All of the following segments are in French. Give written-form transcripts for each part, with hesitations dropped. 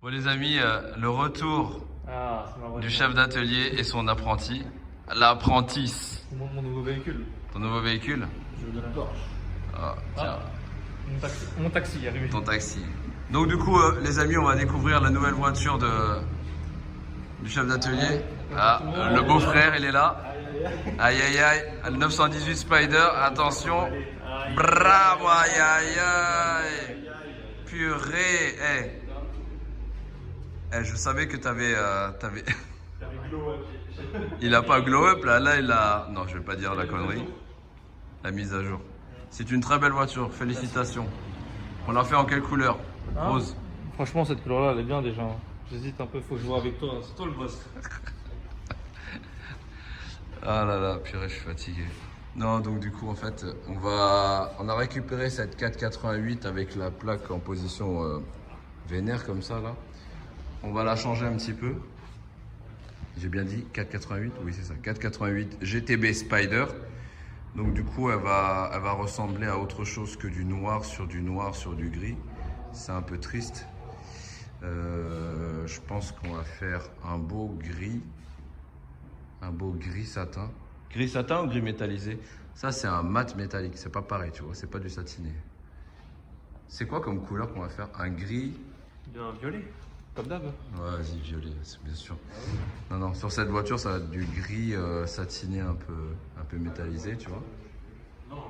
Bon les amis, le retour du chef d'atelier et son apprenti. L'apprentice. Mon nouveau véhicule. Ton nouveau véhicule? Je veux de la Porsche. Ah, tiens. Mon taxi est arrivé. Ton taxi. Donc du coup, les amis, on va découvrir la nouvelle voiture du chef d'atelier. Ah, le beau-frère, il est là. Aïe aïe aïe. Le 918 Spider, attention. Bravo, aïe aïe aïe. Purée. Je savais que t'avais... Il a pas glow up là, il a... Non, je vais pas dire la connerie. La mise à jour. C'est une très belle voiture, félicitations. On l'a fait en quelle couleur? Rose. Franchement, cette couleur-là, elle est bien déjà. J'hésite un peu, faut que je vois avec toi. C'est toi le boss. Ah là là, purée, je suis fatigué. Non, donc du coup, en fait, on a récupéré cette 488 avec la plaque en position vénère comme ça là. On va la changer un petit peu. J'ai bien dit 488? Oui, c'est ça. 488 GTB Spider. Donc du coup, elle va ressembler à autre chose que du noir sur du gris. C'est un peu triste. Je pense qu'on va faire un beau gris satin. Gris satin ou gris métallisé? Ça, c'est un mat métallique. C'est pas pareil, tu vois. C'est pas du satiné. C'est quoi comme couleur qu'on va faire? Un gris? Un violet, comme d'hab. Ouais, vas-y, violet, c'est bien sûr. Non, sur cette voiture, ça va être du gris satiné un peu métallisé, tu vois. Non,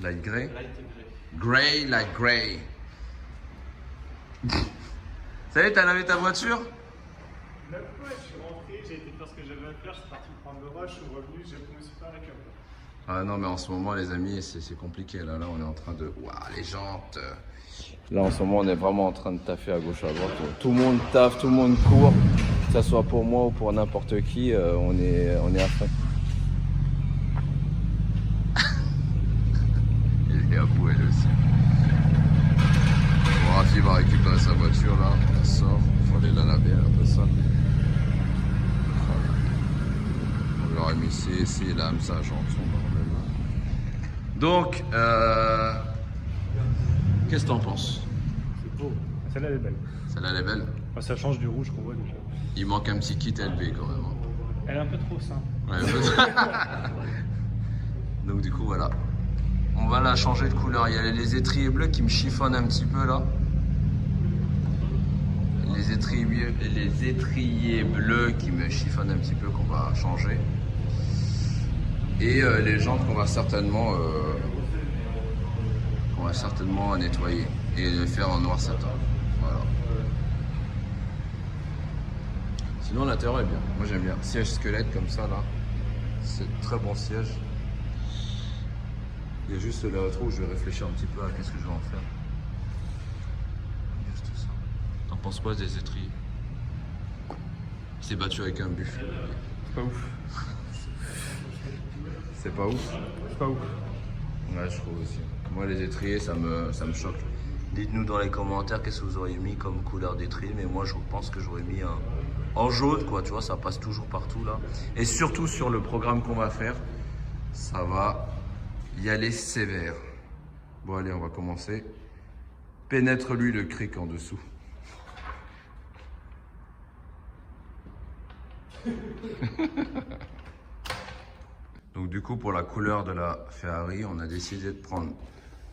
Light grey. Light grey. Ça y est, t'as lavé ta voiture? Même fois, je suis rentré, j'ai été faire ce que j'avais à faire, je suis parti prendre le rush, je suis revenu, je me suis fait avec un. Ah non, mais en ce moment, les amis, c'est compliqué. Là, on est en train de... Waouh, les jantes. Là, en ce moment, on est vraiment en train de taffer à gauche, à droite. Tout le monde taffe, tout le monde court. Que ce soit pour moi ou pour n'importe qui, on est à fond. Il est à bout, elle aussi. Bon, Rafi va récupérer sa voiture, là. Elle sort. Il faut aller la laver, un peu ça. On lui aura mis ces lames, sa jante, son bordel. Donc, qu'est-ce que t'en penses? C'est beau. Celle-là, elle est belle. Celle-là, elle est belle. Enfin, ça change du rouge qu'on voit déjà. Il manque un petit kit LB quand même. Elle est un peu trop simple. Ouais, donc du coup, voilà. On va la changer de couleur. Il y a les étriers bleus qui me chiffonnent un petit peu là. Les étriers bleus qui me chiffonnent un petit peu qu'on va changer. Et les jantes qu'on va certainement nettoyer et les faire en noir satin. Voilà. Sinon l'intérieur est bien. Moi j'aime bien. Siège squelette comme ça là. C'est très bon siège. Il y a juste le rétro où je vais réfléchir un petit peu à qu'est-ce que je vais en faire. Juste ça. T'en penses quoi des étriers? Il s'est battu avec un buffet. C'est pas ouf. C'est pas ouf? C'est pas ouf. Ouais, je trouve aussi. Moi, les étriers, ça me choque. Dites-nous dans les commentaires qu'est-ce que vous auriez mis comme couleur d'étrier, mais moi, je pense que j'aurais mis en jaune, quoi. Tu vois, ça passe toujours partout, là. Et surtout sur le programme qu'on va faire, ça va y aller sévère. Bon, allez, on va commencer. Pénètre-lui le cric en dessous. Donc du coup, pour la couleur de la Ferrari, on a décidé de prendre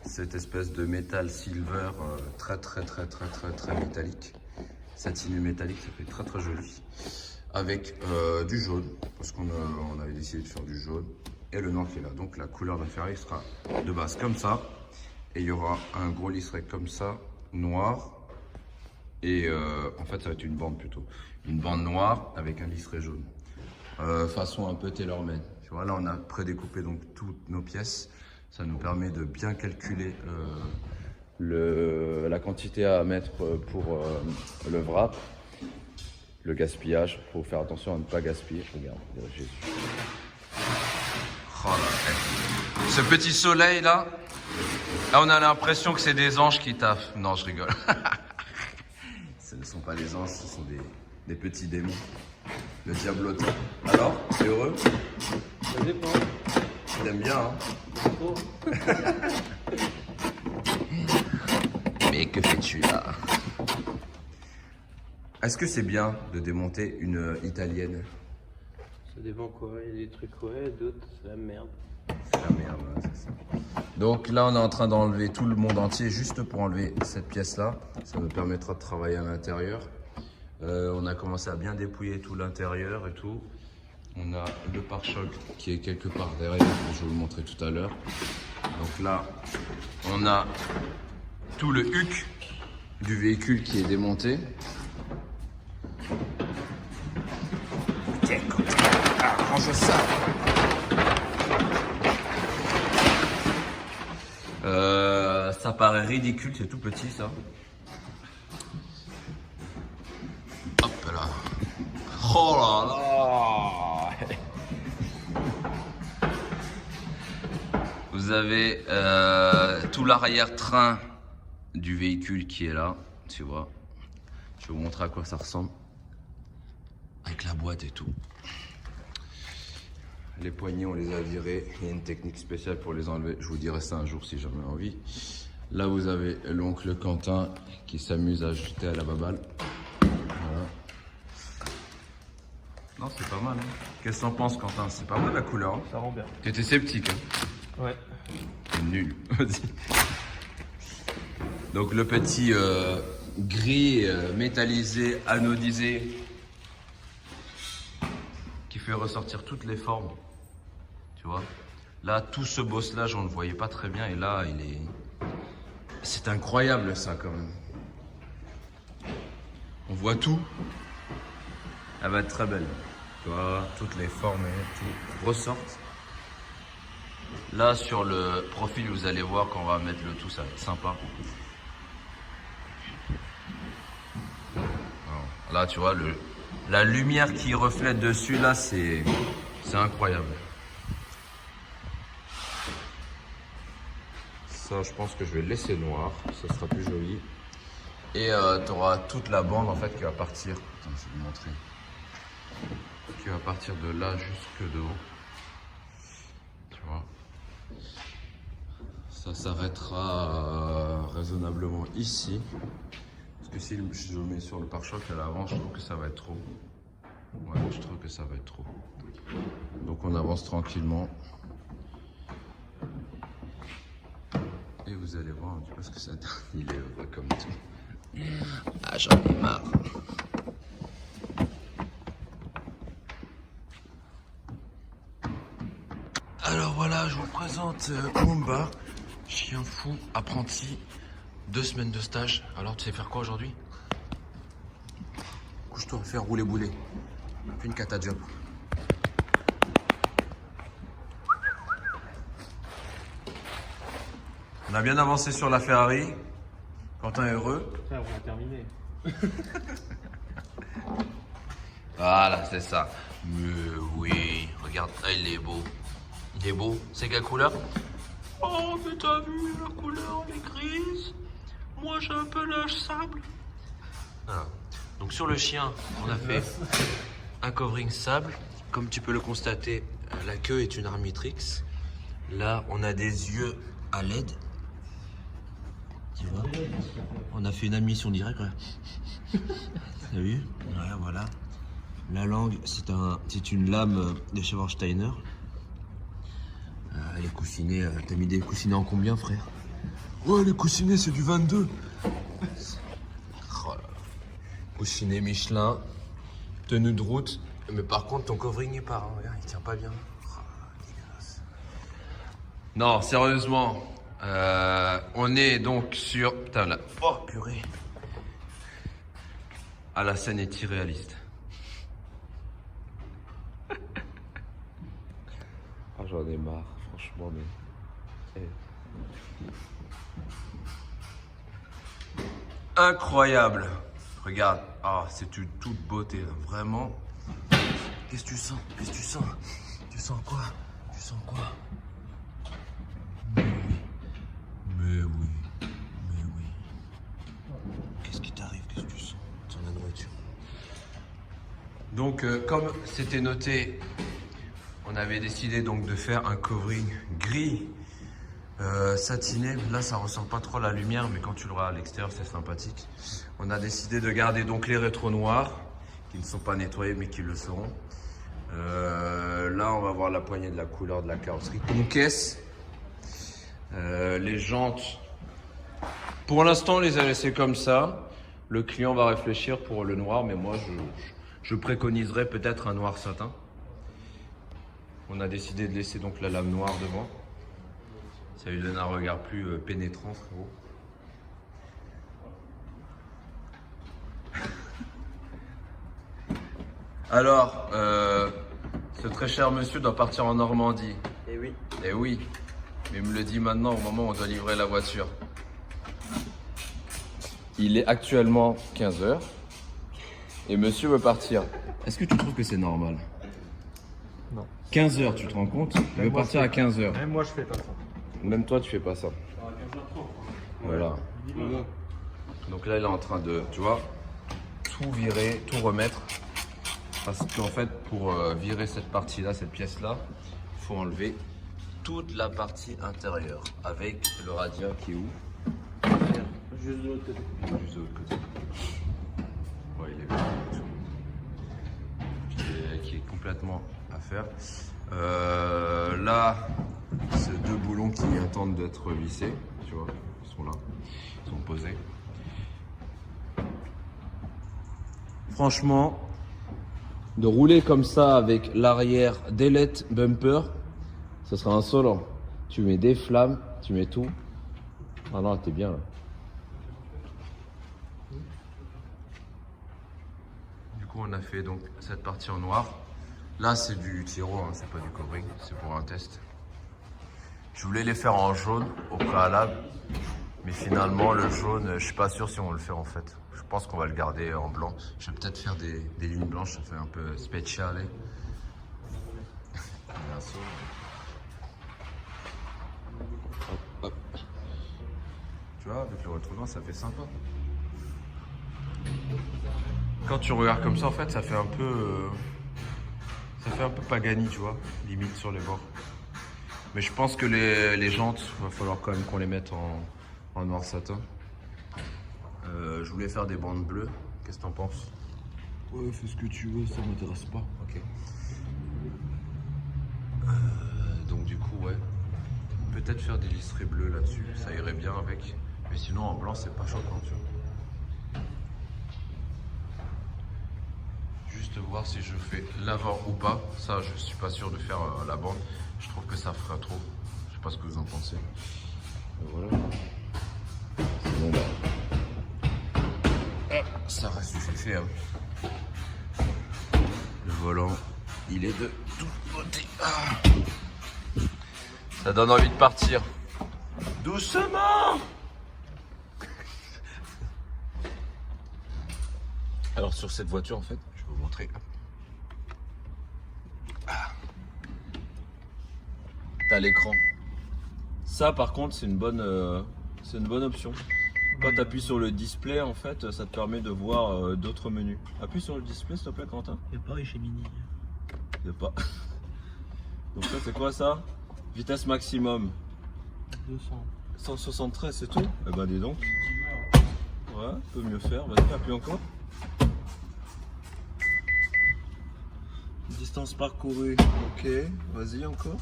cette espèce de métal silver très métallique. Satiné métallique, ça fait très joli. Avec du jaune, parce qu'on avait décidé de faire du jaune. Et le noir qui est là. Donc la couleur de la Ferrari sera de base comme ça. Et il y aura un gros liseré comme ça, noir. Et en fait, ça va être une bande plutôt. Une bande noire avec un liseré jaune. Façon un peu tailor-made. Tu vois, là, on a prédécoupé donc toutes nos pièces. Ça nous permet de bien calculer la quantité à mettre pour le wrap. Le gaspillage. Il faut faire attention à ne pas gaspiller. Regarde, Jésus. Oh là, ce petit soleil là, on a l'impression que c'est des anges qui taffent. Non, je rigole. Ce ne sont pas des anges, ce sont des petits démons. Le diablotin. Alors, c'est heureux? Ça dépend. T'aimes bien, hein? Trop. Mais que fais-tu là? Est-ce que c'est bien de démonter une italienne? Ça dépend quoi, il y a des trucs ouais, d'autres c'est la merde. C'est la merde, ouais, c'est ça. Donc là, on est en train d'enlever tout le monde entier juste pour enlever cette pièce-là. Ça nous permettra de travailler à l'intérieur. On a commencé à bien dépouiller tout l'intérieur et tout. On a le pare-choc qui est quelque part derrière, je vais vous le montrer tout à l'heure. Donc là, on a tout le huc du véhicule qui est démonté. Tiens, range ça. Ça paraît ridicule, c'est tout petit ça. Hop là. Oh là là. Vous avez tout l'arrière-train du véhicule qui est là, tu vois. Je vais vous montrer à quoi ça ressemble. Avec la boîte et tout. Les poignées, on les a virés. Il y a une technique spéciale pour les enlever. Je vous dirai ça un jour si j'en ai envie. Là, vous avez l'oncle Quentin qui s'amuse à jeter à la baballe. Voilà. Non, c'est pas mal. Hein. Qu'est-ce que t'en penses, Quentin? C'est pas mal la couleur. Hein. Ça rend bien. T'étais sceptique. Hein. Ouais. Nul. Vas-y. Donc, le petit gris métallisé, anodisé, qui fait ressortir toutes les formes. Tu vois? Là, tout ce bosselage, on ne le voyait pas très bien. Et là, il est... C'est incroyable, ça, quand même. On voit tout. Elle va être très belle. Tu vois, toutes les formes et tout ressortent. Là, sur le profil, vous allez voir qu'on va mettre le tout, ça va être sympa. Alors, là, tu vois, la lumière qui reflète dessus, là, c'est incroyable. Ça, je pense que je vais le laisser noir, ça sera plus joli. Et tu auras toute la bande en fait qui va partir. Attends, je vais vous montrer. Qui va partir de là jusque de haut. Tu vois. Ça s'arrêtera raisonnablement ici. Parce que si je le mets sur le pare-choc à l'avant, je trouve que ça va être trop. Ouais, je trouve que ça va être trop. Donc on avance tranquillement. Et vous allez voir un petit peu ce que ça donne. Il est heureux comme tout. Ah, j'en ai marre. Alors voilà, je vous présente Mumba, chien fou, apprenti, 2 semaines de stage. Alors tu sais faire quoi aujourd'hui? Couche-toi, fais rouler boulet. Fais une cata job. On a bien avancé sur la Ferrari. Quentin est heureux. Frère, on a terminé. Voilà, c'est ça. Mais oui, regarde, là, il est beau. Il est beau. C'est quelle couleur? Oh, mais t'as vu, la couleur, elle est grise. Moi, j'ai un peu l'âge sable. Voilà. Donc, sur le chien, on a fait un covering sable. Comme tu peux le constater, la queue est une Armitrix. Là, on a des yeux à LED. Tu vois, on a fait une admission directe. T'as vu? Ouais, voilà. La langue, c'est une lame de Schwarzenegger. Les coussinets, t'as mis des coussinets en combien, frère? Ouais, les coussinets, c'est du 22. Oh là là. Coussinet Michelin, tenue de route. Mais par contre, ton covering n'est pas. Hein. Regarde, il tient pas bien. Oh, dégueulasse. Non, sérieusement. On est donc sur... Putain, là... Oh, purée. Ah, la scène est irréaliste. Ah, j'en ai marre, franchement, mais... Incroyable. Regarde. Ah, c'est une toute beauté, là. Vraiment. Qu'est-ce que tu sens? Qu'est-ce que tu sens? Tu sens quoi? Tu sens quoi? Mais oui, mais oui. Qu'est-ce qui t'arrive? Qu'est-ce que tu sens? Sur la nourriture. Donc, comme c'était noté, on avait décidé donc de faire un covering gris satiné. Là, ça ressent pas trop la lumière, mais quand tu le vois à l'extérieur, c'est sympathique. On a décidé de garder donc les rétros noirs, qui ne sont pas nettoyés mais qui le seront. Là, on va voir la poignée de la couleur de la carrosserie. Une caisse. Les jantes, pour l'instant, on les a laissées comme ça. Le client va réfléchir pour le noir, mais moi, je préconiserais peut-être un noir satin. On a décidé de laisser donc la lame noire devant. Ça lui donne un regard plus pénétrant, frérot. Alors, ce très cher monsieur doit partir en Normandie. Et oui. Eh oui, mais il me le dit maintenant au moment où on doit livrer la voiture. Il est actuellement 15h et monsieur veut partir. Est-ce que tu trouves que c'est normal? Non. 15h, tu te rends compte? Il veut partir à 15h. Même moi, je fais pas ça. Même toi, tu fais pas ça. Voilà. Donc là, il est en train de, tu vois, tout virer, tout remettre. Parce qu'en fait, pour virer cette partie-là, cette pièce-là, il faut enlever toute la partie intérieure avec le radiateur qui est où? Juste de l'autre côté. Juste de l'autre côté. Ouais, il est bien. Qui est complètement à faire. Là, c'est deux boulons qui attendent d'être vissés. Tu vois, ils sont là. Ils sont posés. Franchement, de rouler comme ça avec l'arrière delete bumper, ce sera insolent. Tu mets des flammes, tu mets tout. Ah non, t'es bien là. Du coup, on a fait donc cette partie en noir. Là, c'est du tiro, hein, c'est pas du covering, c'est pour un test. Je voulais les faire en jaune au préalable, mais finalement, le jaune, je suis pas sûr si on va le faire en fait. Je pense qu'on va le garder en blanc. Je vais peut-être faire des lignes blanches, ça fait un peu spécial. Hop. Tu vois, avec le retournant, ça fait sympa. Quand tu regardes comme ça, en fait, ça fait un peu Pagani, tu vois, limite sur les bords. Mais je pense que les jantes, il va falloir quand même qu'on les mette en noir satin. Je voulais faire des bandes bleues. Qu'est-ce que t'en penses? Ouais, fais ce que tu veux, ça m'intéresse pas. Ok. Donc du coup, ouais. Peut-être faire des liserés bleus là-dessus, ça irait bien avec. Mais sinon, en blanc, c'est pas choquant, tu vois. Juste voir si je fais l'avant ou pas. Ça, je suis pas sûr de faire la bande. Je trouve que ça fera trop. Je sais pas ce que vous en pensez. Et voilà. Sinon, bah, ça reste du fait. Hein. Le volant, il est de tous côtés. Ah. Ça donne envie de partir. Doucement. Alors sur cette voiture, en fait, je vais vous montrer. Ah. T'as l'écran. Ça, par contre, c'est une bonne option. Quand tu appuies sur le display, en fait, ça te permet de voir d'autres menus. Appuie sur le display, s'il te plaît, Quentin. Il n'y a pas chez Mini. Il n'y a pas. Donc ça, c'est quoi ça? Vitesse maximum. 200. 173, c'est tout? Eh ben, dis donc. Ouais, peut mieux faire. Vas-y, appuie encore. Distance parcourue. Ok, vas-y encore.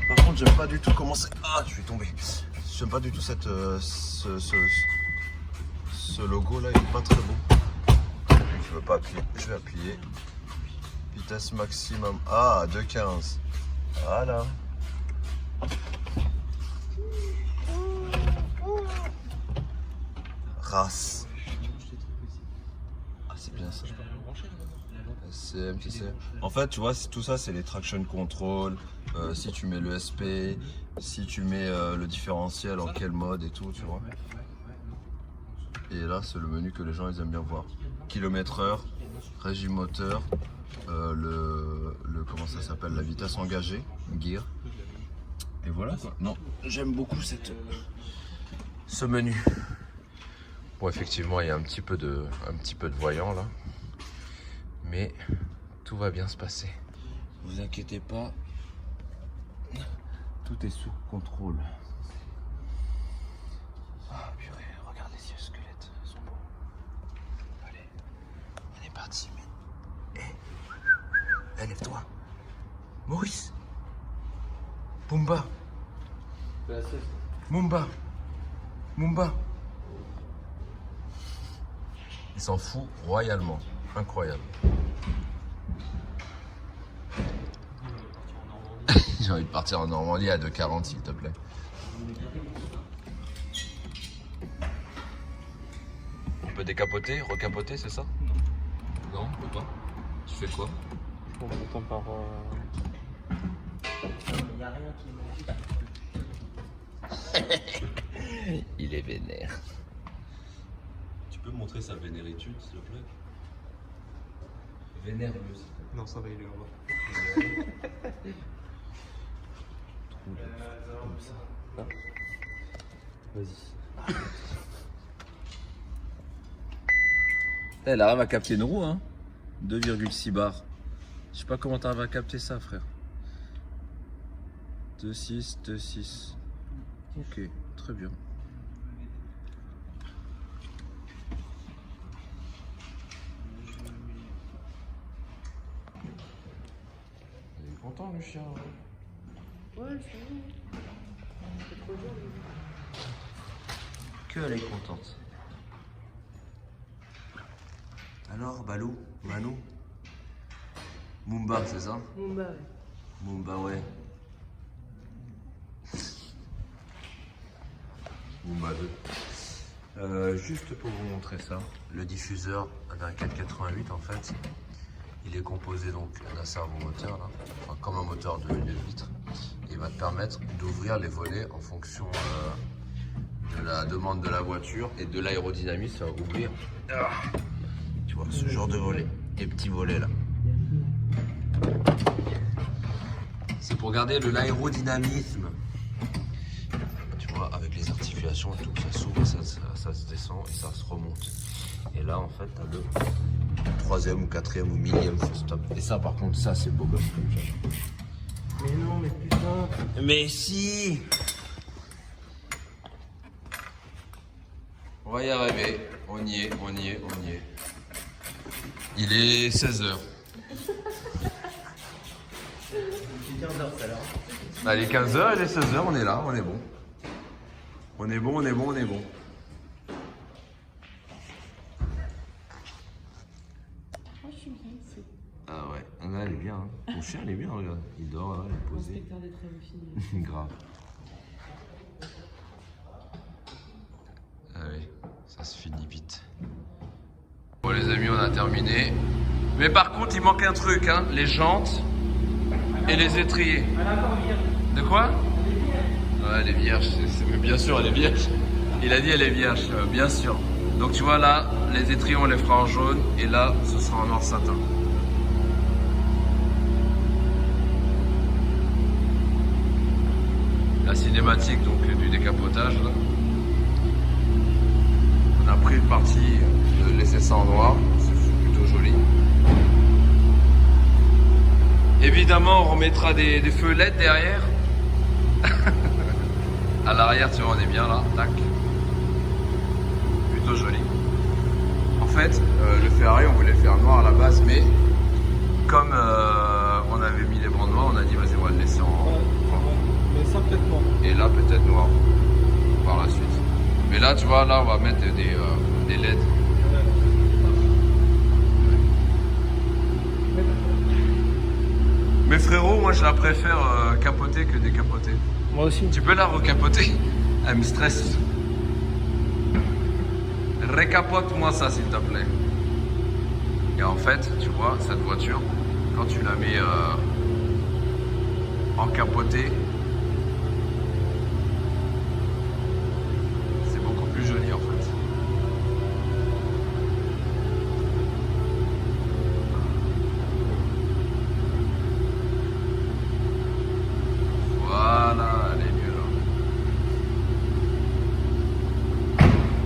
Par contre, j'aime pas du tout comment c'est. Ah, je suis tombé. J'aime pas du tout cette, ce logo là, il est pas très beau. Je veux pas appuyer. Je vais appuyer. Vitesse maximum. Ah, 2,15. Voilà. Race. Ah, c'est bien ça. MTC. En fait, tu vois, tout ça, c'est les traction control. Si tu mets le SP, si tu mets le différentiel, en quel mode et tout, tu vois. Et là, c'est le menu que les gens ils aiment bien voir. Kilomètre/heure, régime moteur, comment ça s'appelle, la vitesse engagée, gear. Et voilà quoi. Non, j'aime beaucoup ce menu. Bon, effectivement, il y a un petit peu de voyant là. Mais tout va bien se passer. Ne vous inquiétez pas. Tout est sous contrôle. Ah purée, regarde les yeux squelettes, ils sont beaux. parti, mais... Eh, lève-toi. Maurice. Pumba. La sieste. Mumba. Mumba. Il s'en fout royalement. Incroyable. J'ai envie de partir en Normandie à 2,40 s'il te plaît. On peut décapoter, recapoter, c'est ça? Non, on peut pas. Tu fais quoi? On entend par. Il n'y a rien qui me. Il est vénère. Tu peux montrer sa vénéritude, s'il te plaît? Vénère-le, s'il te plaît. Non, ça va, il est là-bas. Comme ça. Vas-y. Elle arrive à capter une roue, hein. 2,6 bars. Je sais pas comment t'arrives à capter ça, frère. 2,6, 2,6. Ok, très bien. Il est content, le chien. Ouais, c'est bon. C'est trop dur. Que elle est contente. Alors, Balou, Manu, Mumba, c'est ça? Bon, bah ouais. Mumba, ouais. Mumba 2. Juste pour vous montrer ça, le diffuseur d'un 488 en fait, il est composé donc d'un servomoteur, là, enfin, comme un moteur de 9 litres. Il va te permettre d'ouvrir les volets en fonction de la demande de la voiture et de l'aérodynamisme. Ça va ouvrir. Tu vois, ce genre de volet, les petits volets là. C'est pour garder l'aérodynamisme. Tu vois, avec les articulations et tout, ça s'ouvre, ça se descend et ça se remonte. Et là, en fait, t'as le 3e ou 4e ou 1000e full stop. Et ça, par contre, ça, c'est beau gosse. Mais non, mais putain. Mais si! On va y arriver. On y est, on y est, on y est. Il est 16h. Il est 15h tout à l'heure. Allez, 15h, il est 16h, on est là, on est bon. On est bon, on est bon, on est bon. Moi, je suis bien ici. Ah ouais, ah, là, elle est bien. Hein. Ton chien, il est bien, regarde. Il dort, là, il est posé. Inspecteur des travaux finis. Grave. Allez, ça se finit vite. Bon les amis, on a terminé. Mais par contre, il manque un truc, hein, les jantes et les étriers. De quoi? Ouais, elle est vierge, mais bien sûr, elle est vierge. Il a dit elle est vierge, bien sûr. Donc tu vois là, les étriers, on les fera en jaune et là, ce sera en or satin. La cinématique donc du décapotage là. On a pris le parti de laisser ça en noir, c'est plutôt joli. Évidemment, on remettra des feux LED derrière. À l'arrière, tu vois, on est bien là, tac. Plutôt joli. En fait, le Ferrari, on voulait le faire noir à la base, mais comme on avait mis les bandes noires, on a dit vas-y, on va le laisser en. Mais ça, peut-être non. Et là, peut-être noir par la suite. Mais là, tu vois, là, on va mettre des LED. Mais frérot, moi, je la préfère capoter que décapoter. Moi aussi. Tu peux la recapoter? Elle me stresse. Recapote-moi ça, s'il te plaît. Et en fait, tu vois, cette voiture, quand tu la mets en capoté, c'est beaucoup plus joli en fait. Voilà, elle est mieux là.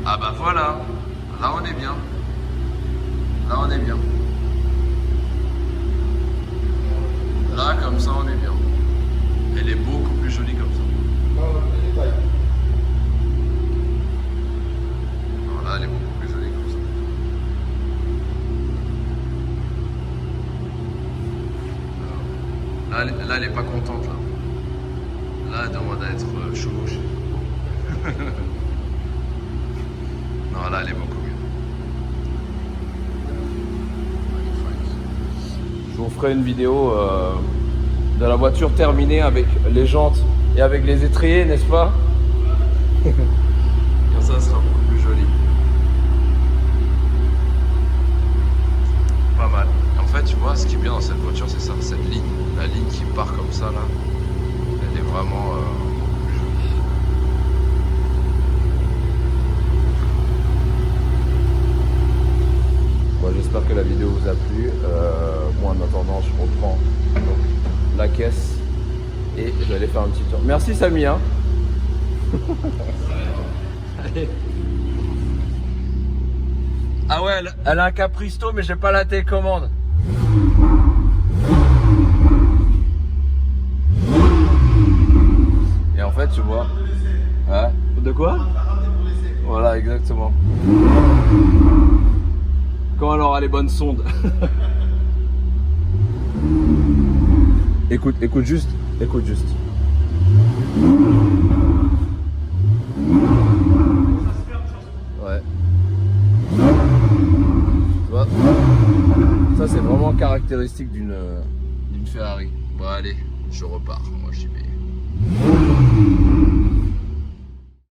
Ah bah voilà, là on est bien. Là on est bien. Là comme ça on est bien. Elle est beaucoup plus jolie comme ça. Alors là elle est beaucoup plus jolie comme ça. Là, elle est pas contente là. Là, elle demande à être chevauchée. Non, là, elle est beaucoup mieux. Je vous ferai une vidéo de la voiture terminée avec les jantes et avec les étriers, n'est-ce pas? Comme ça sera beaucoup plus joli. Pas mal. En fait, tu vois, ce qui est bien dans cette voiture, c'est ça, cette ligne. La ligne qui part comme ça, là, elle est vraiment jolie. Bon, j'espère que la vidéo vous a plu. Moi, en attendant, je reprends donc, la caisse et je vais aller faire un petit tour. Merci Samy. Hein. Allez. Ah ouais, elle a un Capristo, mais j'ai pas la télécommande. Et en fait, tu vois. Ouais. De quoi? Voilà, exactement. Quand elle aura les bonnes sondes. Écoute juste. Ouais. Tu vois, ça c'est vraiment caractéristique d'une Ferrari. Bon allez, je repars, moi j'y vais.